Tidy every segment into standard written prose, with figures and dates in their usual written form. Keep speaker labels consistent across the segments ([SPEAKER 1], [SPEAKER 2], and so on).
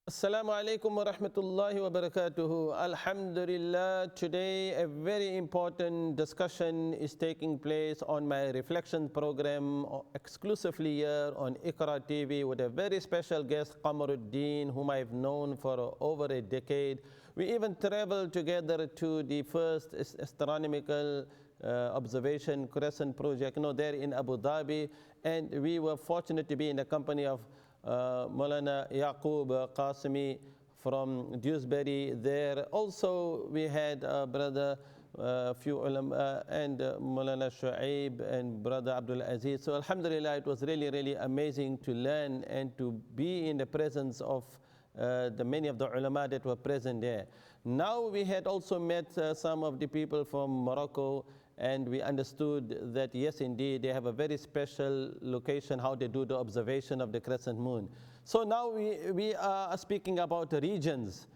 [SPEAKER 1] Assalamu alaikum wa rahmatullahi wa barakatuhu. Alhamdulillah, today a very important discussion is taking place on my reflection program exclusively here on Iqra TV with a very special guest, Qamaruddin, whom I've known for over a decade. We even traveled together to the first astronomical observation crescent project, there in Abu Dhabi, and we were fortunate to be in the company of Maulana Yaqub Qasimi from Dewsbury there. Also, we had brother few ulama and Maulana Shu'aib and brother Abdul Aziz. So alhamdulillah, it was really, really amazing to learn and to be in the presence of the many of the ulama that were present there. Now we had also met some of the people from Morocco, and we understood that yes, indeed, they have a very special location how they do the observation of the crescent moon. So now we are speaking about the regions.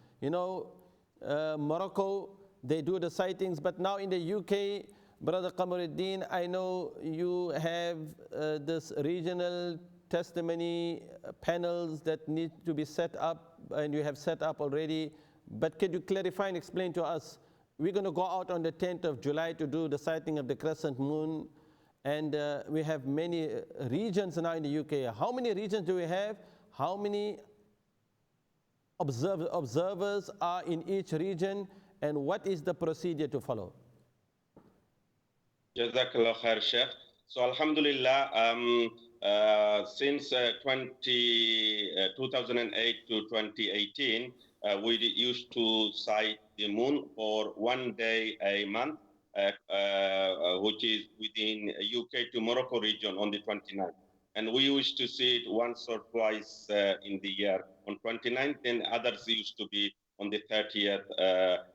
[SPEAKER 1] Morocco, they do the sightings, but now in the UK, Brother Qamaruddin, I know you have this regional testimony panels that need to be set up, and you have set up already. But can you clarify and explain to us? We're going to go out on the 10th of July to do the sighting of the crescent moon, and we have many regions now in the UK. How many regions do we have? How many observers are in each region, and what is the procedure to follow?
[SPEAKER 2] Jazakallah khair, Sheikh. So, Alhamdulillah, since 2008 to 2018, we used to sight the moon for 1 day a month, which is within UK to Morocco region on the 29th. And we used to see it once or twice in the year on 29th, and others used to be on the 30th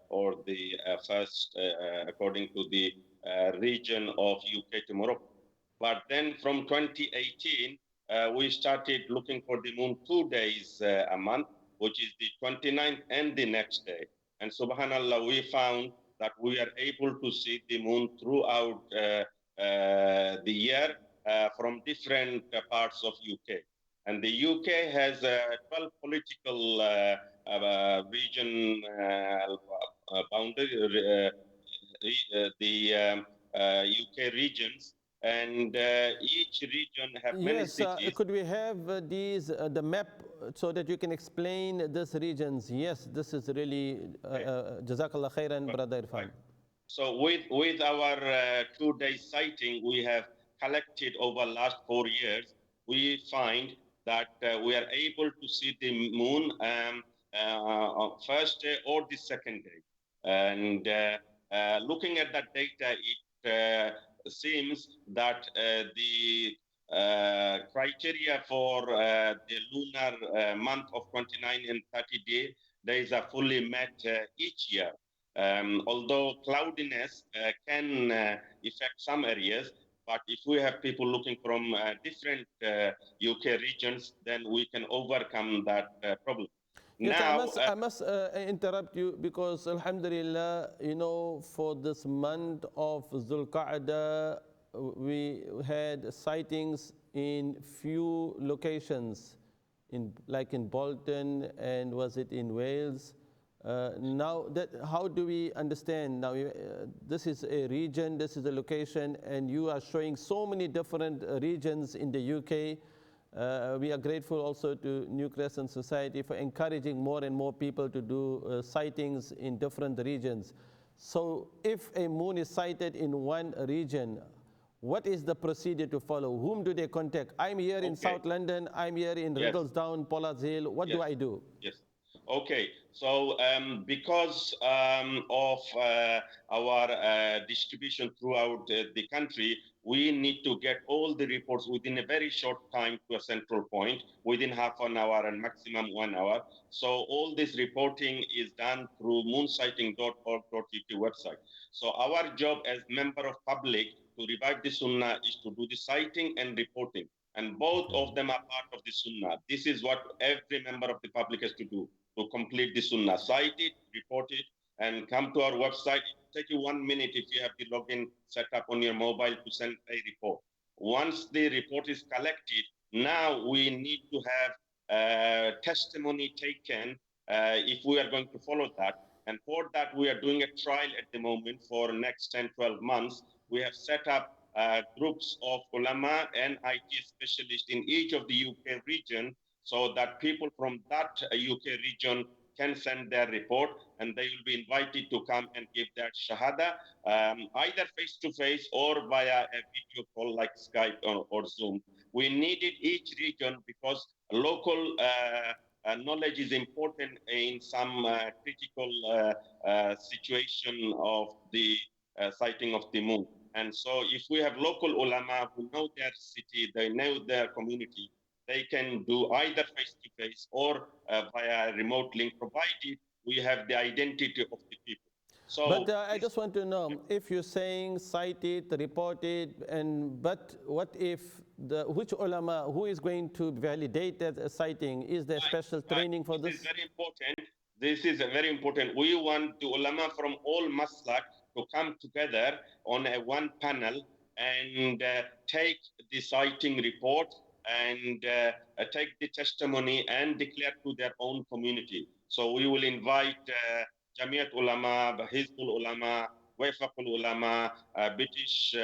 [SPEAKER 2] or the 1st, according to the region of UK to Morocco. But then from 2018, we started looking for the moon 2 days a month, which is the 29th and the next day. And subhanallah, we found that we are able to see the moon throughout the year from different parts of UK. And the UK has 12 political region boundary, the UK regions, and each region have many cities.
[SPEAKER 1] Could we have the map so that you can explain these regions? Yes, this is really Jazakallah khairan, Brother Irfan.
[SPEAKER 2] So with our 2-day sighting, we have collected over last 4 years. We find that we are able to see the moon on first day or the second day. And looking at that data, it seems that the criteria for the lunar month of 29 and 30 days are fully met each year. Although cloudiness can affect some areas, but if we have people looking from different UK regions, then we can overcome that problem.
[SPEAKER 1] Yes, I must interrupt you because Alhamdulillah, for this month of Zulqa'dah, we had sightings in few locations, like in Bolton, and was it in Wales? Now, how do we understand? Now, this is a region, this is a location, and you are showing so many different regions in the UK. We are grateful also to New Crescent Society for encouraging more and more people to do sightings in different regions. So if a moon is sighted in one region, what is the procedure to follow? Whom do they contact? I'm here in South London, I'm here in Riddlesdown, Pollard's Hill. What do I do?
[SPEAKER 2] Yes. Okay, so because of our distribution throughout the country, we need to get all the reports within a very short time to a central point, within half an hour and maximum 1 hour. So all this reporting is done through moonsighting.org.uk website. So our job as member of public to revive the Sunnah is to do the sighting and reporting. And both of them are part of the Sunnah. This is what every member of the public has to do to complete the Sunnah. Cite it, report it, and come to our website. It will take you 1 minute if you have the login set up on your mobile to send a report. Once the report is collected, now we need to have testimony taken if we are going to follow that. And for that, we are doing a trial at the moment for next 10, 12 months. We have set up groups of ulama and IT specialists in each of the UK region so that people from that UK region can send their report and they will be invited to come and give their shahada, either face-to-face or via a video call like Skype or Zoom. We needed each region because local knowledge is important in some critical situation of the sighting of the moon. And so if we have local ulama who know their city, they know their community, they can do either face-to-face or via a remote link, provided we have the identity of the people. So,
[SPEAKER 1] But I just want to know, if you're saying cite it, report it, but what if which ulama, who is going to validate that citing? Is there special training for
[SPEAKER 2] this
[SPEAKER 1] this?
[SPEAKER 2] is very important. This is very important. We want the ulama from all maslak to come together on one panel and take the citing report and take the testimony and declare to their own community. So we will invite Jamiat Ulama, Hizbul Ulama, Wafaqul Ulama, British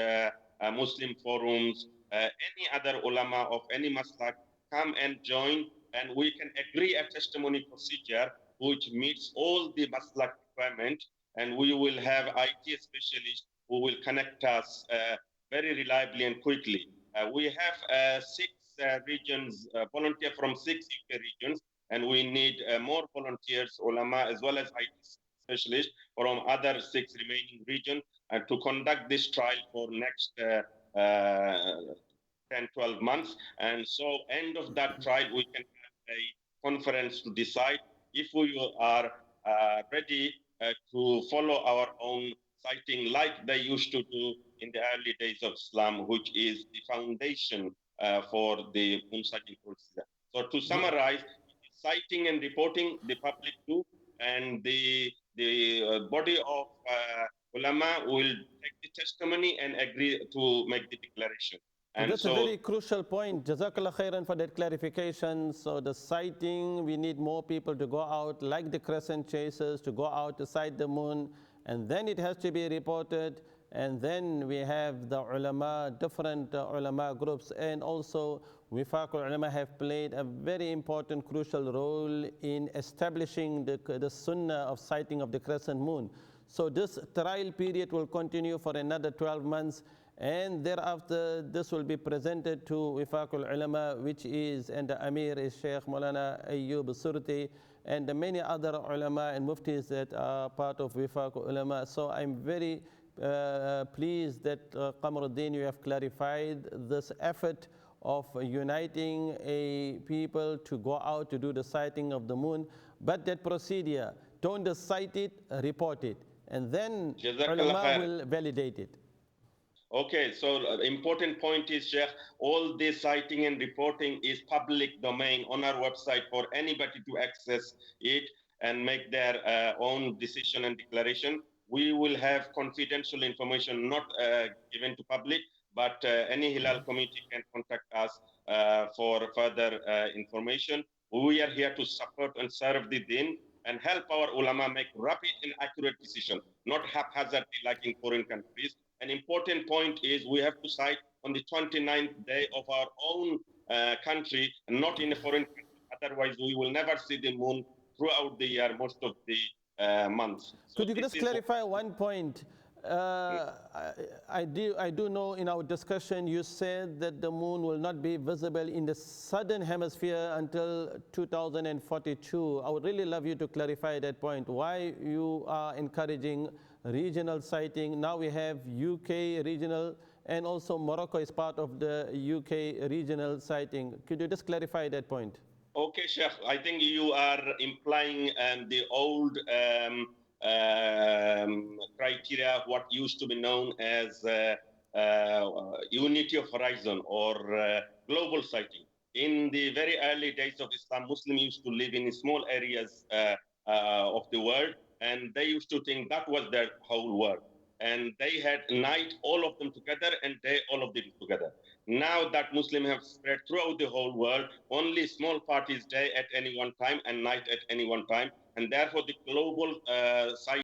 [SPEAKER 2] Muslim forums, any other ulama of any maslak come and join, and we can agree a testimony procedure which meets all the maslak requirement, and we will have IT specialists who will connect us very reliably and quickly. We have 6 regions, volunteer from 6 UK regions, and we need more volunteers, ulama, as well as IT specialists from other 6 remaining regions to conduct this trial for next 10, 12 months. And so end of that trial, we can have a conference to decide if we are ready to follow our own citing like they used to do in the early days of Islam, which is the foundation for the moon sighting procedure. So to summarize, citing and reporting the public do, and the body of ulama will take the testimony and agree to make the declaration. And
[SPEAKER 1] that's a very crucial point. Jazakallah khairan for that clarification. So the sighting, we need more people to go out, like the crescent chasers, to go out to sight the moon, and then it has to be reported. And then we have the ulama, different ulama groups, and also Wifaqul Ulama have played a very important, crucial role in establishing the sunnah of sighting of the crescent moon. So this trial period will continue for another 12 months, and thereafter this will be presented to Wifaqul Ulama, which is, and the Amir is Sheikh Maulana Ayyub Surti, and the many other ulama and muftis that are part of Wifaqul Ulama. So I'm very pleased that Qamaruddin, you have clarified this effort of uniting a people to go out to do the sighting of the moon. But that procedure, don't just cite it, report it, and then ulama will validate it.
[SPEAKER 2] Okay, so important point is, Sheikh, all this citing and reporting is public domain on our website for anybody to access it and make their own decision and declaration. We will have confidential information not given to public, but any Hilal community can contact us for further information. We are here to support and serve the Deen and help our ulama make rapid and accurate decisions, not haphazardly like in foreign countries. An important point is we have to cite on the 29th day of our own country and not in a foreign country. Otherwise, we will never see the moon throughout the year, most of the months.
[SPEAKER 1] So could you just clarify one point? I do know in our discussion you said that the moon will not be visible in the southern hemisphere until 2042. I would really love you to clarify that point. Why you are encouraging regional sighting? Now we have UK regional, and also Morocco is part of the UK regional sighting. Could you just clarify that point?
[SPEAKER 2] Okay, Sheikh, I think you are implying the old criteria, what used to be known as unity of horizon or global sighting. In the very early days of Islam, Muslims used to live in small areas of the world, and they used to think that was their whole world. And they had night, all of them together, and day, all of them together. Now that Muslims have spread throughout the whole world, only small parties day at any one time and night at any one time, and therefore the global site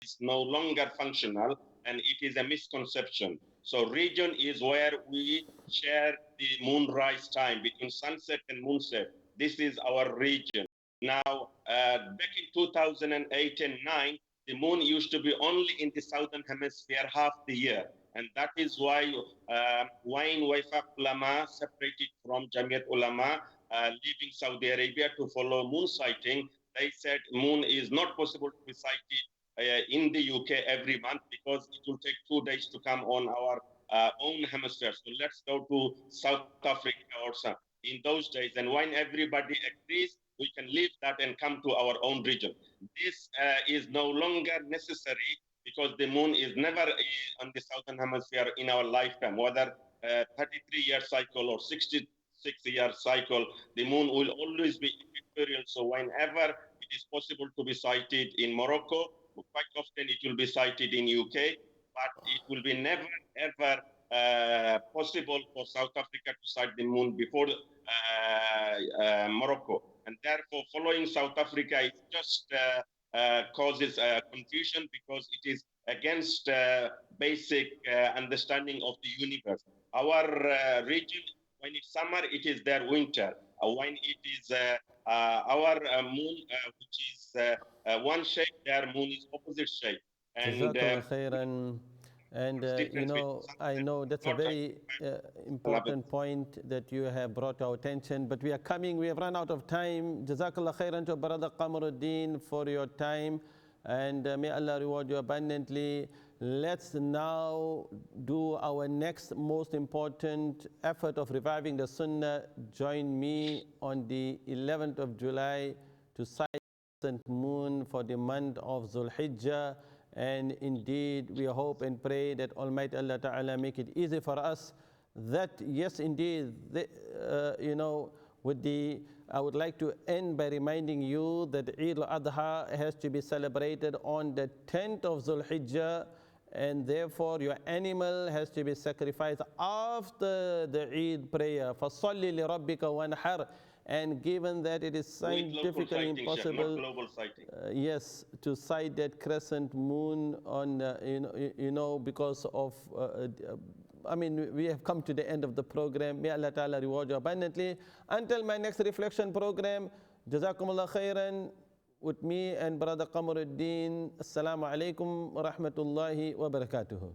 [SPEAKER 2] is no longer functional, and it is a misconception. So region is where we share the moonrise time between sunset and moonset. This is our region. Now, back in 2008 and 9, the moon used to be only in the southern hemisphere half the year. And that is why Wayne Waifaq Ulama separated from Jamiat Ulama, leaving Saudi Arabia to follow moon sighting. They said moon is not possible to be sighted in the UK every month because it will take 2 days to come on our own hemisphere. So let's go to South Africa or something in those days. And when everybody agrees, we can leave that and come to our own region. This is no longer necessary because the moon is never on the southern hemisphere in our lifetime, whether 33-year cycle or 66-year cycle, the moon will always be equatorial. So whenever it is possible to be sighted in Morocco, quite often it will be sighted in UK, but it will be never, ever possible for South Africa to sight the moon before Morocco. And therefore, following South Africa is just causes confusion because it is against basic understanding of the universe. Our region, when it's summer, it is their winter. When it is our moon, which is one shape, their moon is opposite shape. And
[SPEAKER 1] Jazakallah khairan. And you know, I know that's a very important point that you have brought to our attention, but we have run out of time. Jazakallah khairan to Brother Qamaruddin for your time, and may Allah reward you abundantly. Let's now do our next most important effort of reviving the Sunnah. Join me on the 11th of July to sight the moon for the month of Dhul Hijjah. And indeed, we hope and pray that Almighty Allah Ta'ala make it easy for us. That, yes, indeed, you know, I would like to end by reminding you that Eid al-Adha has to be celebrated on the 10th of Dhul Hijjah, and therefore your animal has to be sacrificed after the Eid prayer. فَصَلِّ لِرَبِّكَ وَانْحَرْ. And given that it is scientifically impossible, yes, to sight that crescent moon on, you know, because of, I mean, we have come to the end of the program. May Allah Ta'ala reward you abundantly. Until my next reflection program, Jazakumullah khairan, with me and Brother Qamaruddin. Assalamu alaikum wa rahmatullahi wa barakatuhu.